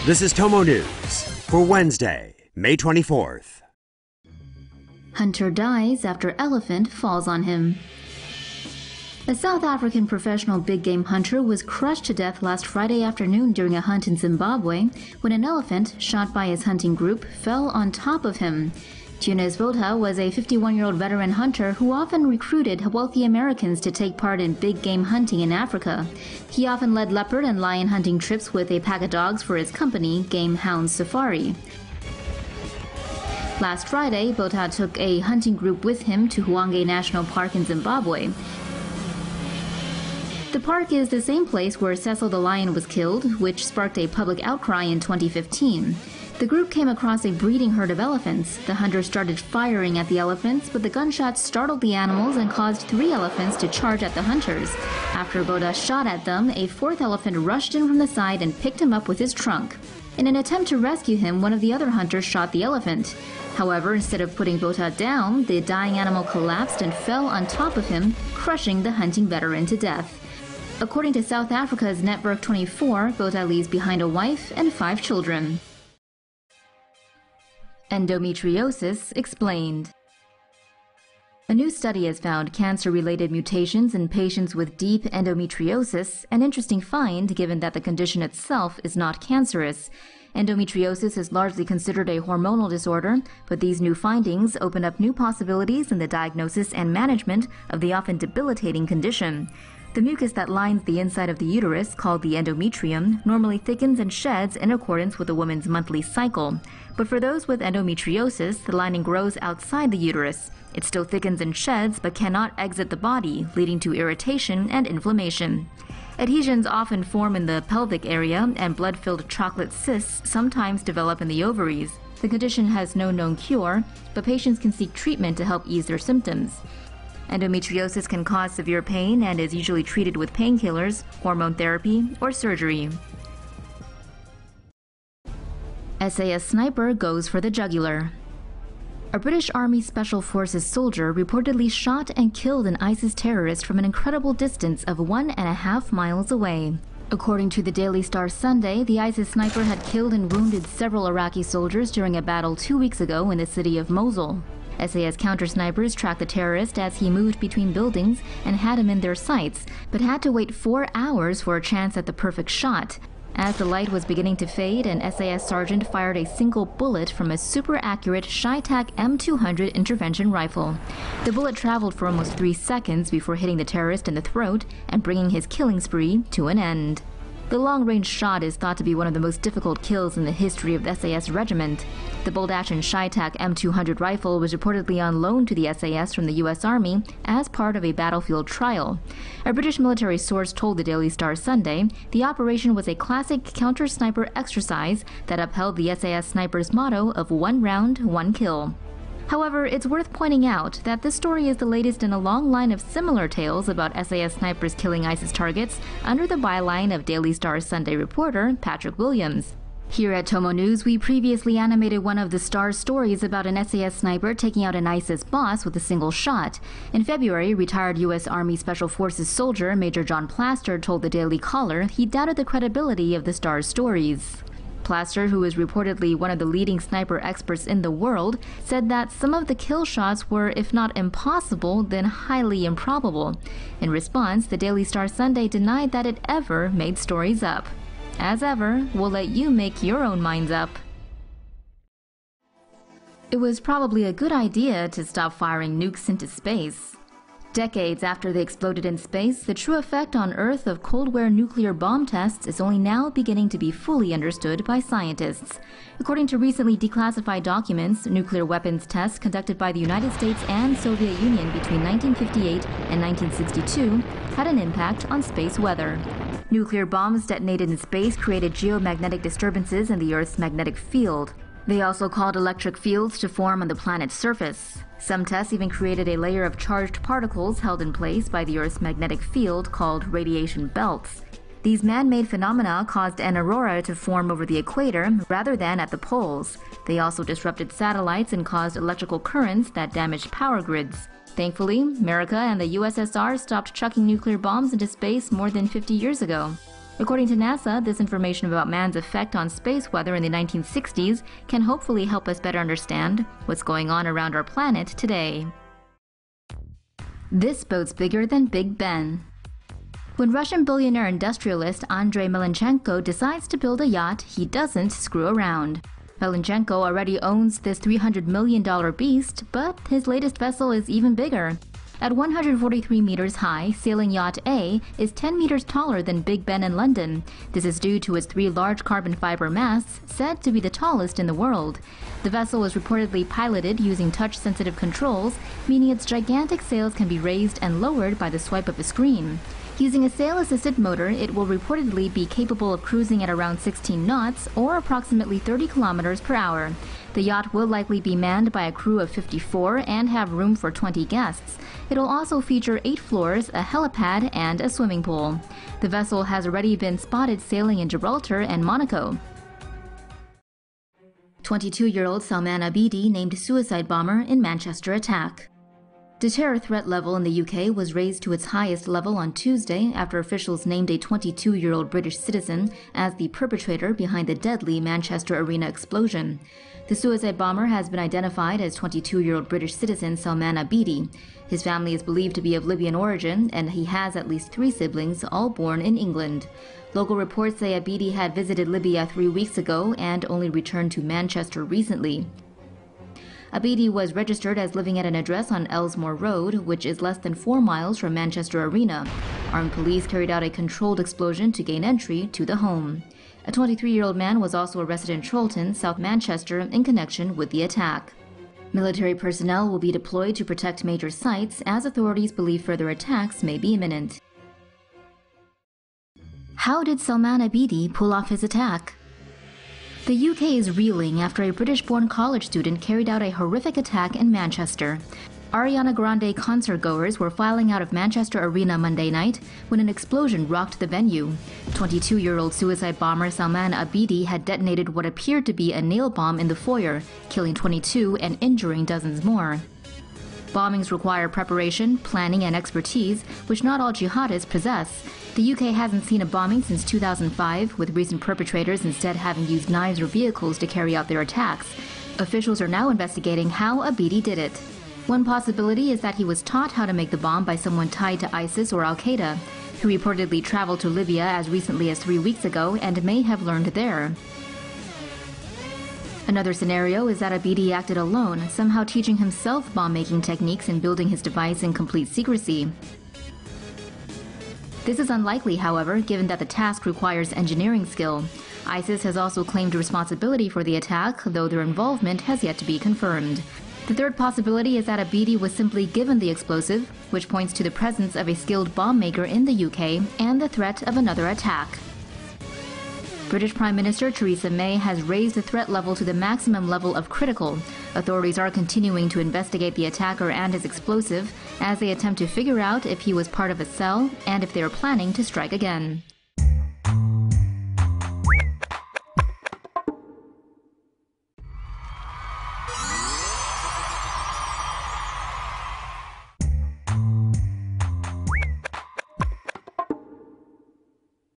This is TomoNews for Wednesday, May 24th. Hunter dies after elephant falls on him. A South African professional big game hunter was crushed to death last Friday afternoon during a hunt in Zimbabwe when an elephant, shot by his hunting group, fell on top of him. Tunes Botha was a 51-year-old veteran hunter who often recruited wealthy Americans to take part in big game hunting in Africa. He often led leopard and lion hunting trips with a pack of dogs for his company, Game Hounds Safari. Last Friday, Botha took a hunting group with him to Hwange National Park in Zimbabwe. The park is the same place where Cecil the lion was killed, which sparked a public outcry in 2015. The group came across a breeding herd of elephants. The hunters started firing at the elephants, but the gunshots startled the animals and caused 3 elephants to charge at the hunters. After Botha shot at them, a 4th elephant rushed in from the side and picked him up with his trunk. In an attempt to rescue him, one of the other hunters shot the elephant. However, instead of putting Botha down, the dying animal collapsed and fell on top of him, crushing the hunting veteran to death. According to South Africa's Network 24, Botha leaves behind a wife and 5 children. Endometriosis explained. A new study has found cancer-related mutations in patients with deep endometriosis, an interesting find given that the condition itself is not cancerous. Endometriosis is largely considered a hormonal disorder, but these new findings open up new possibilities in the diagnosis and management of the often debilitating condition. The mucus that lines the inside of the uterus, called the endometrium, normally thickens and sheds in accordance with a woman's monthly cycle. But for those with endometriosis, the lining grows outside the uterus. It still thickens and sheds, but cannot exit the body, leading to irritation and inflammation. Adhesions often form in the pelvic area, and blood-filled chocolate cysts sometimes develop in the ovaries. The condition has no known cure, but patients can seek treatment to help ease their symptoms. Endometriosis can cause severe pain and is usually treated with painkillers, hormone therapy, or surgery. SAS sniper goes for the jugular. A British Army Special Forces soldier reportedly shot and killed an ISIS terrorist from an incredible distance of 1.5 miles away. According to the Daily Star Sunday, the ISIS sniper had killed and wounded several Iraqi soldiers during a battle 2 weeks ago in the city of Mosul. SAS counter-snipers tracked the terrorist as he moved between buildings and had him in their sights, but had to wait 4 hours for a chance at the perfect shot. As the light was beginning to fade, an SAS sergeant fired a single bullet from a super-accurate Shytac M200 intervention rifle. The bullet traveled for almost 3 seconds before hitting the terrorist in the throat and bringing his killing spree to an end. The long-range shot is thought to be one of the most difficult kills in the history of the SAS regiment. The bolt-action Shytac M200 rifle was reportedly on loan to the SAS from the U.S. Army as part of a battlefield trial. A British military source told the Daily Star Sunday the operation was a classic counter-sniper exercise that upheld the SAS sniper's motto of 1 round, 1 kill. However, it's worth pointing out that this story is the latest in a long line of similar tales about SAS snipers killing ISIS targets under the byline of Daily Star Sunday reporter Patrick Williams. Here at TomoNews, we previously animated one of the Star's stories about an SAS sniper taking out an ISIS boss with a single shot. In February, retired U.S. Army Special Forces soldier Major John Plaster told the Daily Caller he doubted the credibility of the Star's stories. Plaster, who is reportedly one of the leading sniper experts in the world, said that some of the kill shots were, if not impossible, then highly improbable. In response, the Daily Star Sunday denied that it ever made stories up. As ever, we'll let you make your own minds up. It was probably a good idea to stop firing nukes into space. Decades after they exploded in space, the true effect on Earth of cold-war nuclear bomb tests is only now beginning to be fully understood by scientists. According to recently declassified documents, nuclear weapons tests conducted by the United States and Soviet Union between 1958 and 1962 had an impact on space weather. Nuclear bombs detonated in space created geomagnetic disturbances in the Earth's magnetic field. They also caused electric fields to form on the planet's surface. Some tests even created a layer of charged particles held in place by the Earth's magnetic field called radiation belts. These man-made phenomena caused an aurora to form over the equator rather than at the poles. They also disrupted satellites and caused electrical currents that damaged power grids. Thankfully, America and the USSR stopped chucking nuclear bombs into space more than 50 years ago. According to NASA, this information about man's effect on space weather in the 1960s can hopefully help us better understand what's going on around our planet today. This boat's bigger than Big Ben. When Russian billionaire industrialist Andrei Melenchenko decides to build a yacht, he doesn't screw around. Melenchenko already owns this $300 million beast, but his latest vessel is even bigger. At 143 meters high, sailing yacht A is 10 meters taller than Big Ben in London. This is due to its 3 large carbon fiber masts, said to be the tallest in the world. The vessel is reportedly piloted using touch-sensitive controls, meaning its gigantic sails can be raised and lowered by the swipe of a screen. Using a sail-assisted motor, it will reportedly be capable of cruising at around 16 knots, or approximately 30 kilometers per hour. The yacht will likely be manned by a crew of 54 and have room for 20 guests. It'll also feature 8 floors, a helipad, and a swimming pool. The vessel has already been spotted sailing in Gibraltar and Monaco. 22-year-old SALMAN ABEDI named suicide bomber in Manchester attack. The terror threat level in the UK was raised to its highest level on Tuesday after officials named a 22-year-old British citizen as the perpetrator behind the deadly Manchester Arena explosion. The suicide bomber has been identified as 22-year-old British citizen SALMAN ABEDI. His family is believed to be of Libyan origin, and he has at least 3 siblings, all born in England. Local reports say ABEDI had visited Libya 3 weeks ago and only returned to Manchester recently. ABEDI was registered as living at an address on Ellesmere Road, which is less than 4 miles from Manchester Arena. Armed police carried out a controlled explosion to gain entry to the home. A 23-year-old man was also arrested in Chorlton, South Manchester, in connection with the attack. Military personnel will be deployed to protect major sites, as authorities believe further attacks may be imminent. How did SALMAN ABEDI pull off his attack? The UK is reeling after a British-born college student carried out a horrific attack in Manchester. Ariana Grande concert-goers were filing out of Manchester Arena Monday night when an explosion rocked the venue. 22-year-old suicide bomber SALMAN ABEDI had detonated what appeared to be a nail bomb in the foyer, killing 22 and injuring dozens more. Bombings require preparation, planning, and expertise, which not all jihadists possess. The UK hasn't seen a bombing since 2005, with recent perpetrators instead having used knives or vehicles to carry out their attacks. Officials are now investigating how ABEDI did it. One possibility is that he was taught how to make the bomb by someone tied to ISIS or Al-Qaeda, who reportedly traveled to Libya as recently as 3 weeks ago and may have learned there. Another scenario is that ABEDI acted alone, somehow teaching himself bomb-making techniques and building his device in complete secrecy. This is unlikely, however, given that the task requires engineering skill. ISIS has also claimed responsibility for the attack, though their involvement has yet to be confirmed. The third possibility is that ABEDI was simply given the explosive, which points to the presence of a skilled bomb maker in the UK and the threat of another attack. British Prime Minister Theresa May has raised the threat level to the maximum level of critical. Authorities are continuing to investigate the attacker and his explosive as they attempt to figure out if he was part of a cell and if they are planning to strike again.